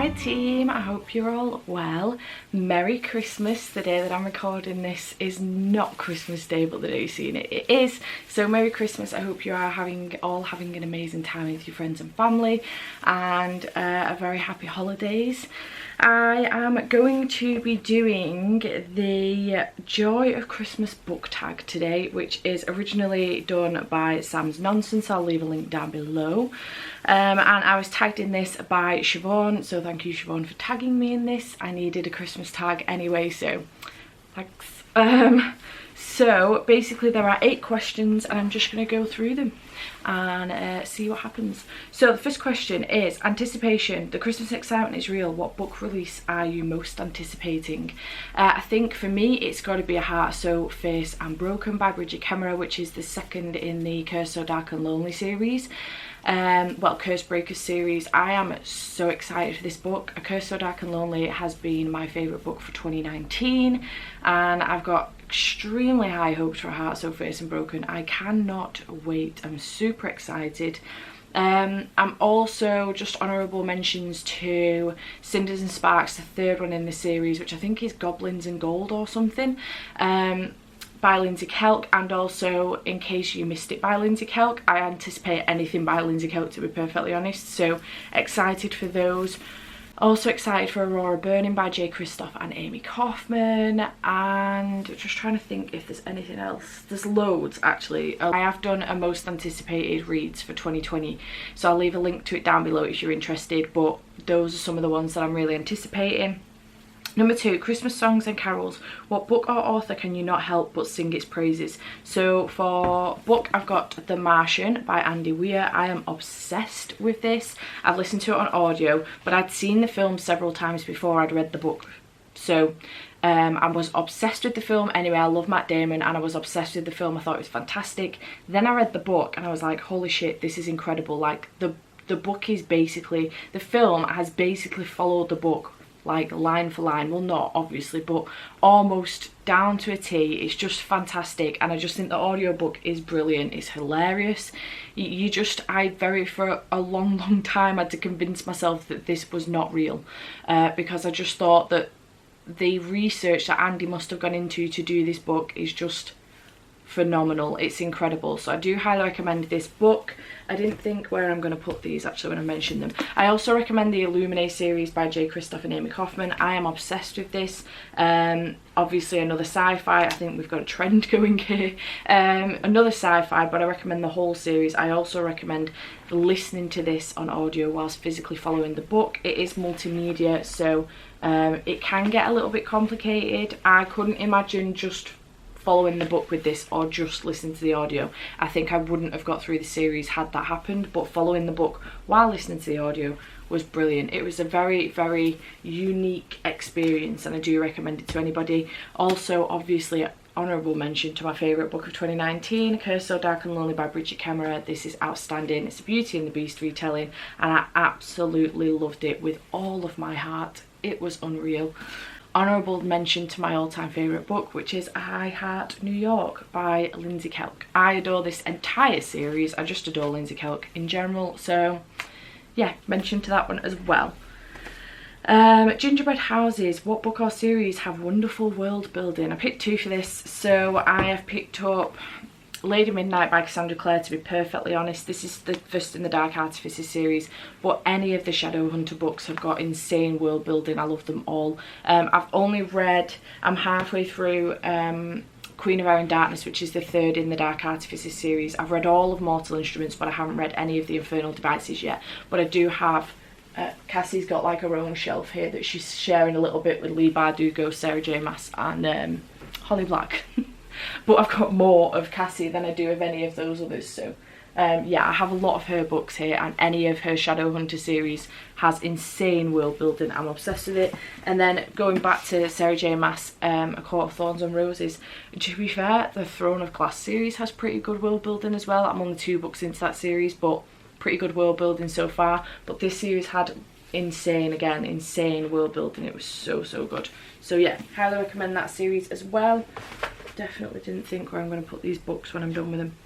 Hi team, I hope you're all well. Merry Christmas. The day that I'm recording this is not Christmas Day, but the day you're seeing it, it is. So Merry Christmas. I hope you are all having an amazing time with your friends and family, and a very happy holidays. I am going to be doing the Joy of Christmas book tag today, which is originally done by Sam's Nonsense. I'll leave a link down below. And I was tagged in this by Siobhan, so thank you Siobhan for tagging me in this. I needed a Christmas tag anyway, so thanks. So basically there are 8 questions and I'm just going to go through them and see what happens. So the first question is anticipation. The Christmas excitement is real. What book release are you most anticipating? I think for me it's got to be A Heart So Fierce and Broken by Bridget Kemmerer, which is the second in the Curse So Dark and Lonely series. Well, Curse Breakers series. I am so excited for this book. A Curse So Dark and Lonely has been my favourite book for 2019 and I've got extremely high hopes for A Heart So Fierce and Broken. I cannot wait. I'm super excited. I'm also just honourable mentions to Cinders and Sparks, the third one in the series, which I think is Goblins and Gold or something, by Lindsay Kelk, and also In Case You Missed It by Lindsay Kelk. I anticipate anything by Lindsay Kelk, to be perfectly honest, so excited for those. Also excited for Aurora Burning by Jay Kristoff and Amy Kaufman, and just trying to think if there's anything else. There's loads actually. I have done a most anticipated reads for 2020, so I'll leave a link to it down below if you're interested, but those are some of the ones that I'm really anticipating. Number 2, Christmas songs and carols. What book or author can you not help but sing its praises? So for book, I've got The Martian by Andy Weir. I am obsessed with this. I've listened to it on audio, but I'd seen the film several times before I'd read the book. So I was obsessed with the film anyway. I love Matt Damon and I was obsessed with the film. I thought it was fantastic. Then I read the book and I was like, holy shit, this is incredible. Like the book is basically, the film has basically followed the book like line for line. Well, not obviously, but almost down to a T. It's just fantastic, and I just think the audiobook is brilliant. It's hilarious. For a long time had to convince myself that this was not real, because I just thought that the research that Andy must have gone into to do this book is just phenomenal. It's incredible, so I do highly recommend this book. I didn't think where I'm going to put these actually when I mentioned them. I also recommend the Illuminae series by Jay Kristoff and Amy Kaufman. I am obsessed with this. Obviously another sci-fi. I think we've got a trend going here. Another sci-fi, but I recommend the whole series. I also recommend listening to this on audio whilst physically following the book. It is multimedia, so it can get a little bit complicated. I couldn't imagine just following the book with this or just listening to the audio. I think I wouldn't have got through the series had that happened, but following the book while listening to the audio was brilliant. It was a very unique experience and I do recommend it to anybody. Also, obviously, honourable mention to my favourite book of 2019, Curse So Dark and Lonely by Bridget Kemmerer. This is outstanding. It's a Beauty and the Beast retelling and I absolutely loved it with all of my heart. It was unreal. Honourable mention to my all-time favourite book, which is I Heart New York by Lindsay Kelk. I adore this entire series. I just adore Lindsay Kelk in general, so yeah, mention to that one as well. Gingerbread Houses. What book or series have wonderful world building? I picked 2 for this, so I have picked up Lady Midnight by Cassandra Clare, to be perfectly honest. This is the first in the Dark Artifices series, but any of the Shadowhunter books have got insane world building. I love them all. I'm halfway through Queen of Air and Darkness, which is the third in the Dark Artifices series. I've read all of Mortal Instruments, but I haven't read any of the Infernal Devices yet. But I do have, Cassie's got like her own shelf here that she's sharing a little bit with Leigh Bardugo, Sarah J Maas and Holly Black. But I've got more of Cassie than I do of any of those others, so yeah, I have a lot of her books here, and any of her Shadowhunter series has insane world building. I'm obsessed with it. And then going back to Sarah J Maas, A Court of Thorns and Roses, to be fair, the Throne of Glass series has pretty good world building as well. I'm only 2 books into that series, but pretty good world building so far. But this series had insane world building. It was so good. So yeah, highly recommend that series as well. Definitely didn't think where I'm going to put these books when I'm done with them.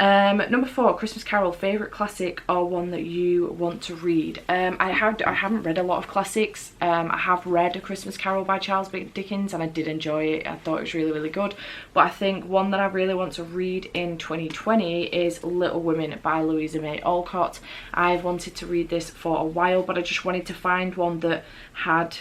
Number 4, Christmas Carol, favourite classic or one that you want to read? I haven't read a lot of classics. I have read A Christmas Carol by Charles Dickens and I did enjoy it. I thought it was really, really good. But I think one that I really want to read in 2020 is Little Women by Louisa May Alcott. I've wanted to read this for a while, but I just wanted to find one that had...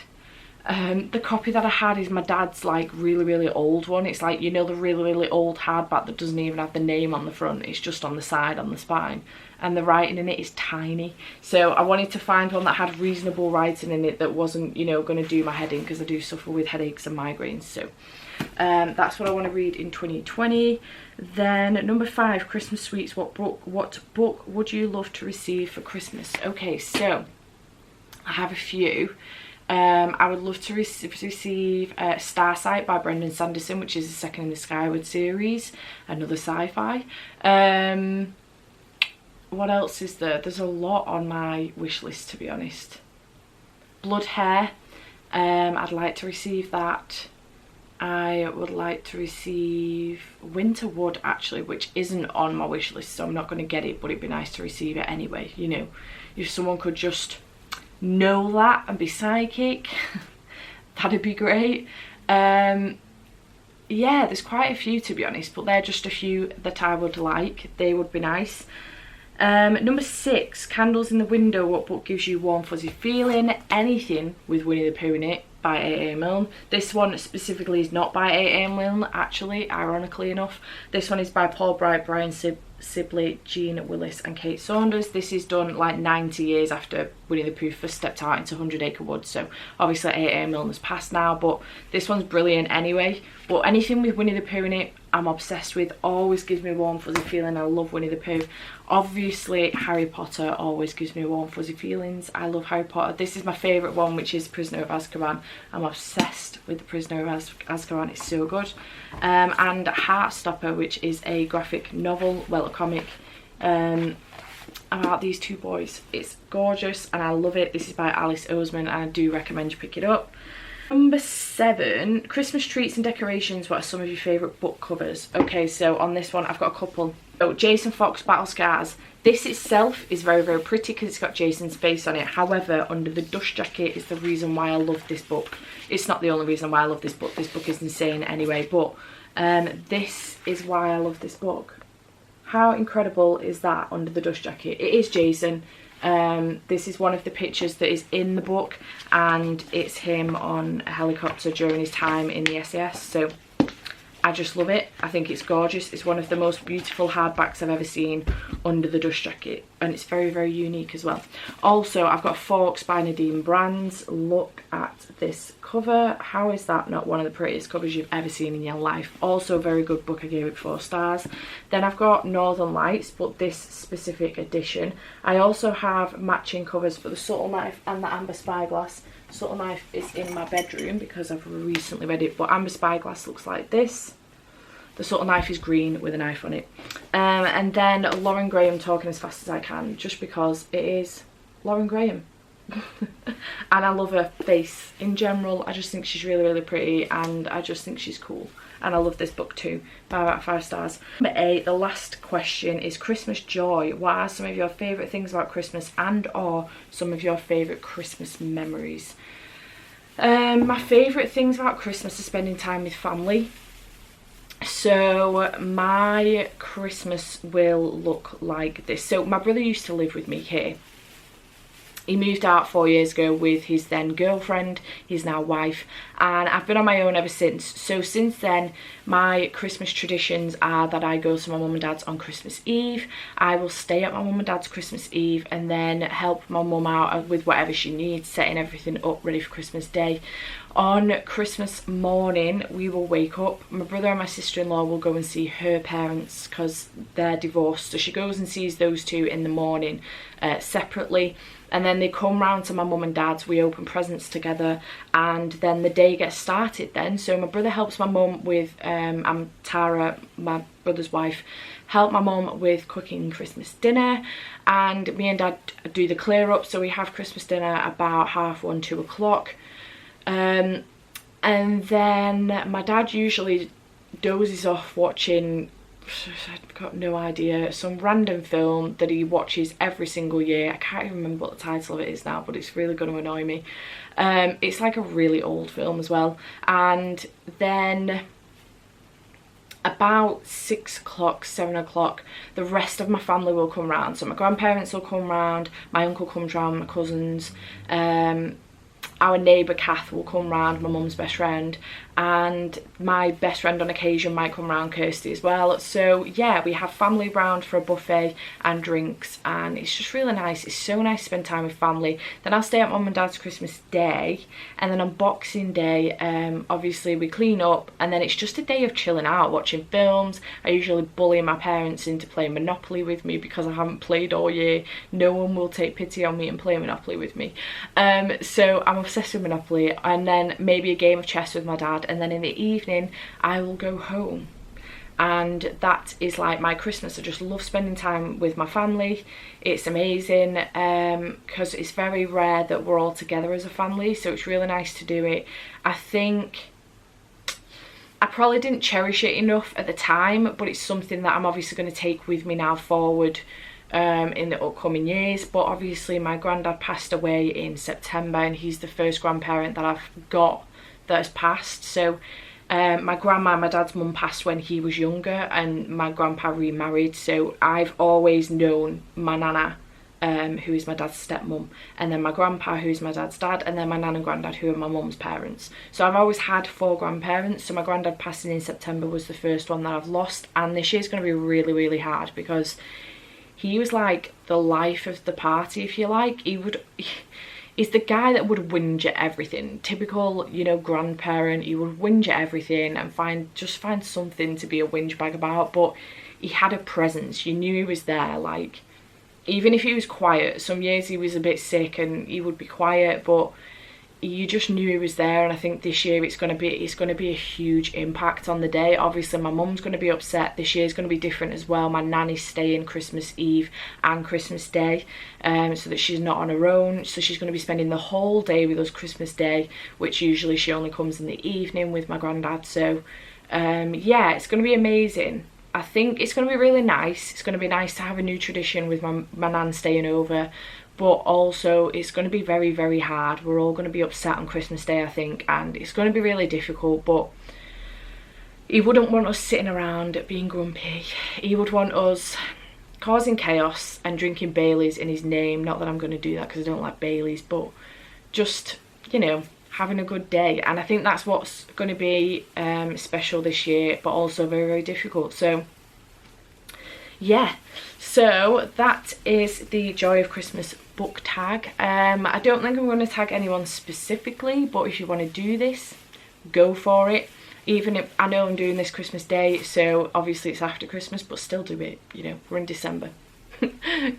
the copy that I had is my dad's like really, really old one. It's like, you know, the really, really old hardback that doesn't even have the name on the front. It's just on the side, on the spine. And the writing in it is tiny. So I wanted to find one that had reasonable writing in it that wasn't, you know, going to do my head in, because I do suffer with headaches and migraines. So that's what I want to read in 2020. Then number 5, Christmas Sweets. What book would you love to receive for Christmas? Okay, so I have a few. I would love to receive Starsight by Brendan Sanderson, which is the second in the Skyward series, another sci-fi. What else is there? There's a lot on my wish list, to be honest. Blood Hair, I'd like to receive that. I would like to receive Winterwood, actually, which isn't on my wish list, so I'm not going to get it, but it'd be nice to receive it anyway, you know. If someone could just know that and be psychic, that'd be great. Yeah, there's quite a few, to be honest, but they're just a few that I would like. They would be nice. Number 6, Candles in the Window. What book gives you warm fuzzy feeling? Anything with Winnie the Pooh in it by A.A. Milne. This one specifically is not by A.A. Milne, actually, ironically enough. This one is by Paul Bright, Brian Sibley, Jean Willis and Kate Saunders. This is done like 90 years after Winnie the Pooh first stepped out into 100 Acre Wood, so obviously A.A. Milne has passed now, but this one's brilliant anyway. But anything with Winnie the Pooh in it, I'm obsessed with. Always gives me a warm fuzzy feeling. I love Winnie the Pooh. Obviously Harry Potter always gives me warm fuzzy feelings. I love Harry Potter. This is my favourite one, which is Prisoner of Azkaban. I'm obsessed with the Prisoner of Azkaban. It's so good. And Heartstopper, which is a graphic novel, well, a comic, about these two boys. It's gorgeous and I love it. This is by Alice Oseman and I do recommend you pick it up. Number 7, Christmas treats and decorations. What are some of your favourite book covers? Okay, so on this one I've got a couple. So Jason Fox, Battle Scars. This itself is very, very pretty because it's got Jason's face on it. However, Under the Dust Jacket is the reason why I love this book. It's not the only reason why I love this book. This book is insane anyway, but this is why I love this book. How incredible is that, Under the Dust Jacket? It is Jason. This is one of the pictures that is in the book and it's him on a helicopter during his time in the SAS, so I just love it. I think it's gorgeous. It's one of the most beautiful hardbacks I've ever seen, Under the Dust Jacket, and it's very, very unique as well. Also, I've got Forks by Nadine Brands. Look at this cover. How is that not one of the prettiest covers you've ever seen in your life? Also a very good book. I gave it 4 stars. Then I've got Northern Lights, but this specific edition. I also have matching covers for the Subtle Knife and the Amber Spyglass. Subtle Knife is in my bedroom because I've recently read it, but Amber Spyglass looks like this. The Subtle Knife is green with a knife on it. And then Lauren Graham, Talking as Fast as I Can, just because it is Lauren Graham. And I love her face in general. I just think she's really, really pretty and I just think she's cool. And I love this book too, by about 5 stars. Number 8, the last question is Christmas joy. What are some of your favourite things about Christmas and or some of your favourite Christmas memories? My favourite things about Christmas are spending time with family. So my Christmas will look like this. So my brother used to live with me here. He moved out 4 years ago with his then girlfriend, his now wife, and I've been on my own ever since. So since then, my Christmas traditions are that I go to my mum and dad's on Christmas Eve. I will stay at my mum and dad's Christmas Eve and then help my mum out with whatever she needs, setting everything up ready for Christmas Day. On Christmas morning, we will wake up. My brother and my sister-in-law will go and see her parents because they're divorced. So she goes and sees those two in the morning separately. And then they come round to my mum and dad's, we open presents together, and then the day gets started then. So my brother helps my mum with, I'm Tara, my brother's wife, help my mum with cooking Christmas dinner, and me and dad do the clear up. So we have Christmas dinner about 1:30, 2 o'clock. And then my dad usually dozes off watching I've got no idea, some random film that he watches every single year. I can't even remember what the title of it is now, but it's really going to annoy me. It's like a really old film as well. And then about 6 o'clock, 7 o'clock, the rest of my family will come round. So my grandparents will come round, my uncle comes round, my cousins, our neighbour Kath will come round, my mum's best friend, and my best friend on occasion might come round, Kirsty, as well. So yeah, we have family round for a buffet and drinks, and it's just really nice. It's so nice to spend time with family. Then I'll stay at mum and dad's Christmas Day, and then on Boxing Day, obviously we clean up, and then it's just a day of chilling out, watching films. I usually bully my parents into playing Monopoly with me because I haven't played all year. No one will take pity on me and play Monopoly with me. So I'm obsessed with Monopoly, and then maybe a game of chess with my dad, and then in the evening I will go home. And that is like my Christmas. I just love spending time with my family. It's amazing because it's very rare that we're all together as a family, so it's really nice to do it. I think I probably didn't cherish it enough at the time, but it's something that I'm obviously going to take with me now forward in the upcoming years. But obviously my granddad passed away in September, and he's the first grandparent that I've got that has passed. So my grandma, my dad's mum, passed when he was younger, and my grandpa remarried. So I've always known my nana, who is my dad's stepmum, and then my grandpa, who's my dad's dad, and then my nan and granddad, who are my mum's parents. So I've always had 4 grandparents. So my granddad passing in September was the first one that I've lost, and this year's going to be really, really hard because he was like the life of the party, if you like. He's the guy that would whinge at everything. Typical, you know, grandparent. He would whinge at everything and just find something to be a whinge bag about. But he had a presence. You knew he was there. Like, even if he was quiet, some years he was a bit sick and he would be quiet, but you just knew he was there. And I think this year it's going to be a huge impact on the day. Obviously my mum's going to be upset. This year's going to be different as well. My nanny's staying Christmas Eve and Christmas Day, so that she's not on her own. So she's going to be spending the whole day with us Christmas Day, which usually she only comes in the evening with my granddad. So yeah, it's going to be amazing. I think it's going to be really nice. It's going to be nice to have a new tradition with my nan staying over. But also it's going to be very, very hard. We're all going to be upset on Christmas Day, I think, and it's going to be really difficult. But he wouldn't want us sitting around being grumpy. He would want us causing chaos and drinking Baileys in his name. Not that I'm going to do that because I don't like Baileys, but just, you know, having a good day. And I think that's what's going to be special this year, but also very, very difficult. So yeah, so that is the Joy of Christmas book tag. I don't think I'm going to tag anyone specifically, but if you want to do this, go for it. Even if I know I'm doing this Christmas Day, so obviously it's after Christmas, but still do it, you know, we're in December.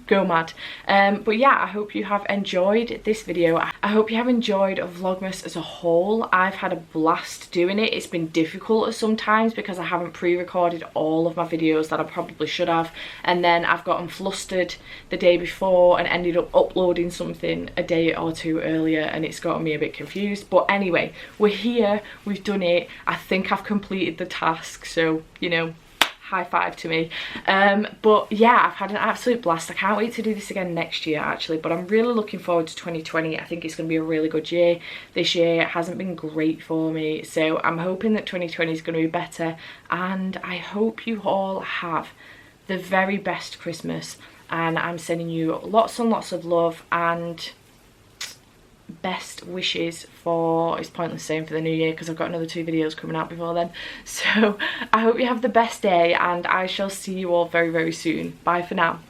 Go mad. But yeah, I hope you have enjoyed this video. I hope you have enjoyed Vlogmas as a whole. I've had a blast doing it. It's been difficult sometimes because I haven't pre-recorded all of my videos that I probably should have, and then I've gotten flustered the day before and ended up uploading something a day or 2 earlier, and it's gotten me a bit confused. But anyway, we're here, we've done it. I think I've completed the task, so, you know, high five to me. But yeah, I've had an absolute blast. I can't wait to do this again next year, actually, but I'm really looking forward to 2020. I think it's going to be a really good year. This year hasn't been great for me, so I'm hoping that 2020 is going to be better, and I hope you all have the very best Christmas, and I'm sending you lots and lots of love and best wishes for, it's pointless saying for the new year because I've got another 2 videos coming out before then. So I hope you have the best day, and I shall see you all very, very soon. Bye for now.